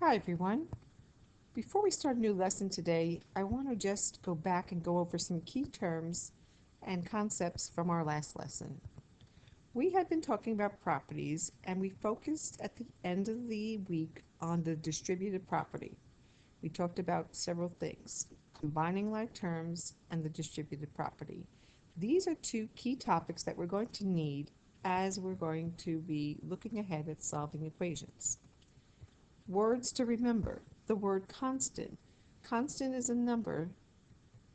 Hi everyone. Before we start a new lesson today, I want to just go back and go over some key terms and concepts from our last lesson. We had been talking about properties and we focused at the end of the week on the distributed property. We talked about several things, combining like terms and the distributed property. These are two key topics that we're going to need as we're going to be looking ahead at solving equations. Words to remember. The word constant. Constant is a number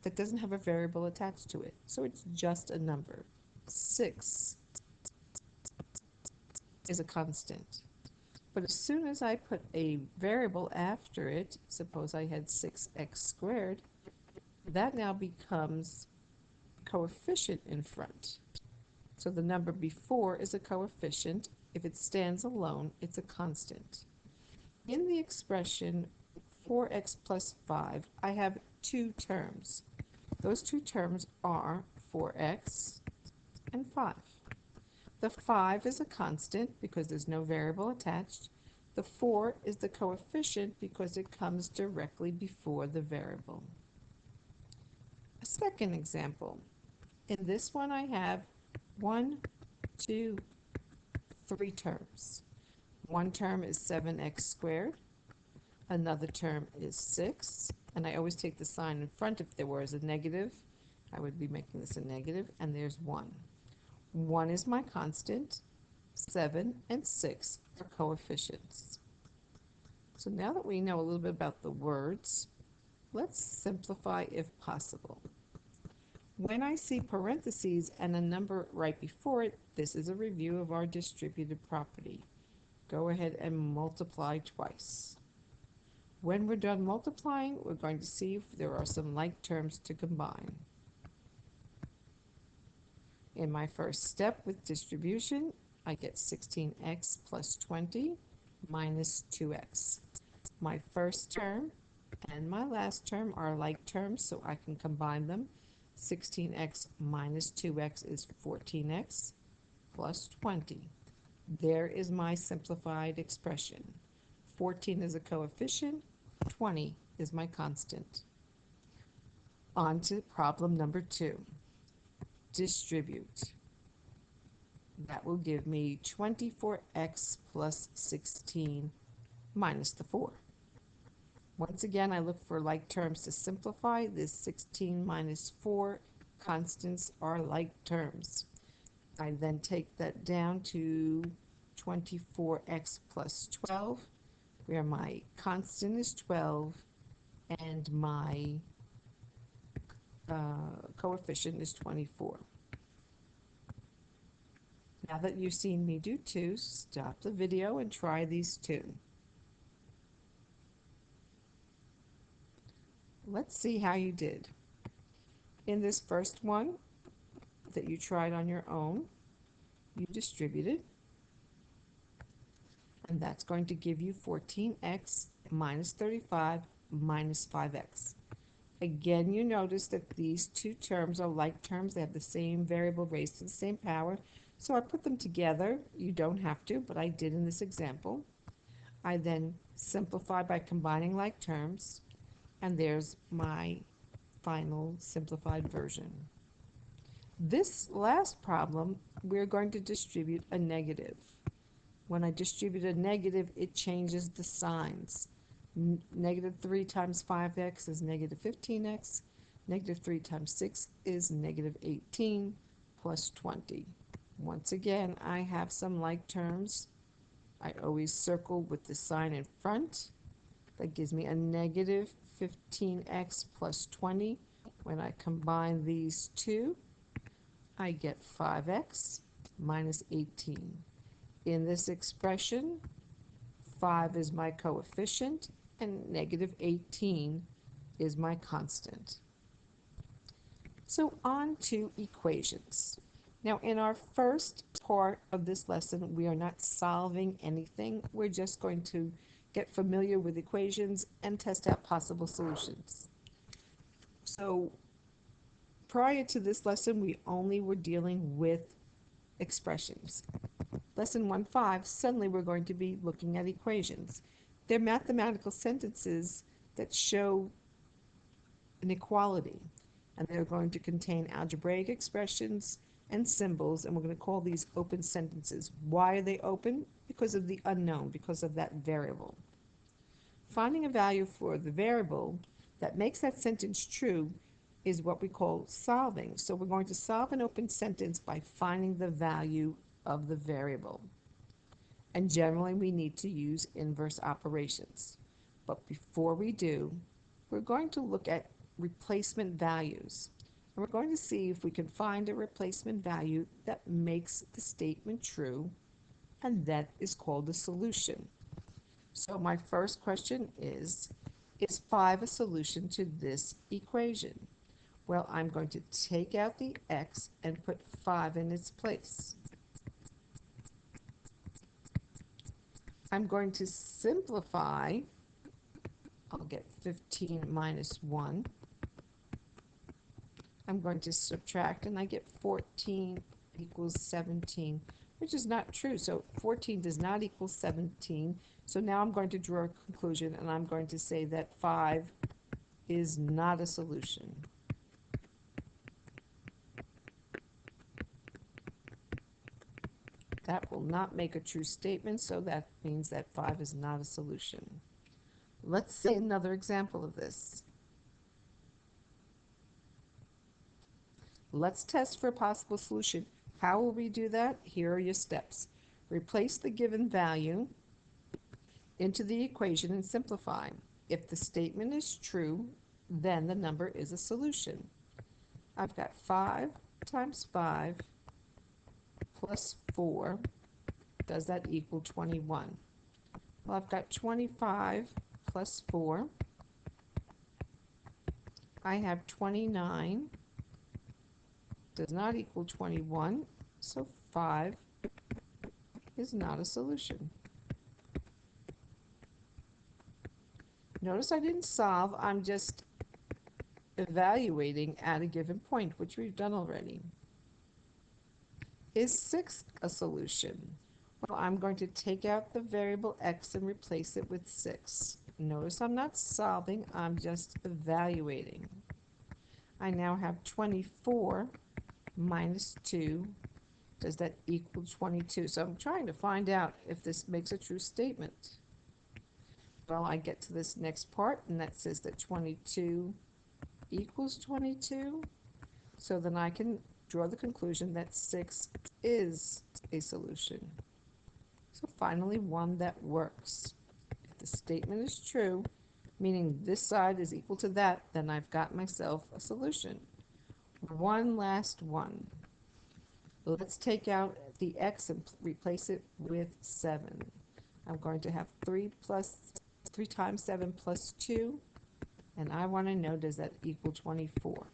that doesn't have a variable attached to it, so it's just a number. 6 is a constant. But as soon as I put a variable after it, suppose I had 6x squared, that now becomes coefficient in front. So the number before is a coefficient. If it stands alone, it's a constant. In the expression 4x plus 5, I have two terms. Those two terms are 4x and 5. The 5 is a constant because there's no variable attached. The 4 is the coefficient because it comes directly before the variable. A second example. In this one I have 1, 2, 3 terms. One term is 7x squared. Another term is 6, and I always take the sign in front. If there was a negative, I would be making this a negative, and there's 1. 1 is my constant, 7 and 6 are coefficients. So now that we know a little bit about the words, let's simplify if possible. When I see parentheses and a number right before it, this is a review of our distributed property. Go ahead and multiply twice. When we're done multiplying, we're going to see if there are some like terms to combine. In my first step with distribution, I get 16x plus 20 minus 2x. My first term and my last term are like terms, so I can combine them. 16x minus 2x is 14x plus 20. There is my simplified expression. 14 is a coefficient, 20 is my constant. On to problem number 2. Distribute. That will give me 24x plus 16 minus the 4. Once again, I look for like terms to simplify. This 16 minus 4 constants are like terms. I then take that down to 24x plus 12, where my constant is 12 and my coefficient is 24. Now that you've seen me do 2, stop the video and try these 2. Let's see how you did. In this first one that you tried on your own, you distributed, and that's going to give you 14x minus 35 minus 5x. Again, you notice that these two terms are like terms. They have the same variable raised to the same power. So I put them together. You don't have to, but I did in this example. I then simplify by combining like terms, and there's my final simplified version. This last problem, we're going to distribute a negative. When I distribute a negative, it changes the signs. Negative 3 times 5x is negative 15x. Negative 3 times 6 is negative 18 plus 20. Once again, I have some like terms. I always circle with the sign in front. That gives me a negative 15x plus 20. When I combine these two, I get 5x minus 18. In this expression, 5 is my coefficient and negative 18 is my constant. So on to equations. Now in our first part of this lesson, we are not solving anything. We're just going to get familiar with equations and test out possible solutions. So prior to this lesson, we only were dealing with expressions. Lesson 1.5, suddenly we're going to be looking at equations. They're mathematical sentences that show an equality, and they're going to contain algebraic expressions and symbols, and we're going to call these open sentences. Why are they open? Because of the unknown, because of that variable. Finding a value for the variable that makes that sentence true is what we call solving. So we're going to solve an open sentence by finding the value of the variable. And generally we need to use inverse operations. But before we do, we're going to look at replacement values. And we're going to see if we can find a replacement value that makes the statement true, and that is called a solution. So my first question is 5 a solution to this equation? Well, I'm going to take out the x and put 5 in its place. I'm going to simplify. I'll get 15 minus 1. I'm going to subtract, and I get 14 equals 17, which is not true. So 14 does not equal 17. So now I'm going to draw a conclusion, and I'm going to say that 5 is not a solution. That will not make a true statement, so that means that 5 is not a solution. Let's see another example of this. Let's test for a possible solution. How will we do that? Here are your steps. Replace the given value into the equation and simplify. If the statement is true, then the number is a solution. I've got 5 times 5 plus 4. Does that equal 21? Well, I've got 25 plus 4. I have 29. Does not equal 21, so 5 is not a solution. Notice I didn't solve, I'm just evaluating at a given point, which we've done already. Is 6 a solution? Well, I'm going to take out the variable x and replace it with 6. Notice I'm not solving, I'm just evaluating. I now have 24 minus 2. Does that equal 22? So I'm trying to find out if this makes a true statement. Well, I get to this next part, and that says that 22 equals 22. So then I can draw the conclusion that 6 is a solution. So finally, one that works. If the statement is true, meaning this side is equal to that, then I've got myself a solution. One last one. Let's take out the x and replace it with 7. I'm going to have 3 times 7 plus 2, and I want to know, does that equal 24?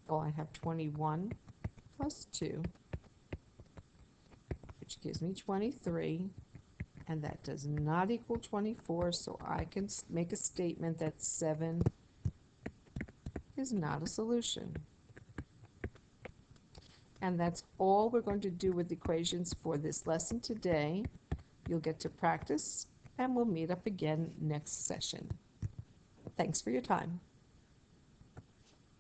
Well, I have 21 plus 2, which gives me 23, and that does not equal 24, so I can make a statement that 7 is not a solution. And that's all we're going to do with equations for this lesson today. You'll get to practice, and we'll meet up again next session. Thanks for your time.